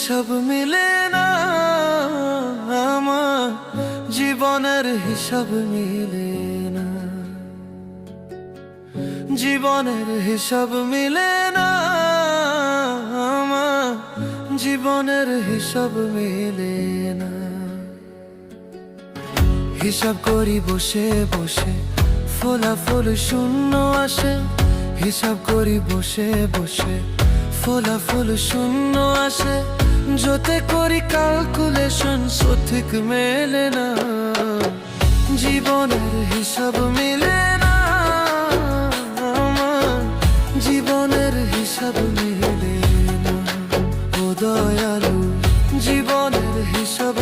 হিসাব মিলে না, আমার জীবনের হিসাব মিলে না, জীবনের হিসাব মিলে না, আমার জীবনের হিসাব মিলে না। হিসাব করি বসে বসে, ফলাফল শূন্য আসে। হিসাব করি বসে বসে, ফলাফল শূন্য আসে। যতে করি ক্যালকুলেশন সঠিক মেলে না, জীবনের হিসাব মিলে না, আমার জীবনের হিসাব মিলে না। ও দয়ালু, জীবনের হিসাব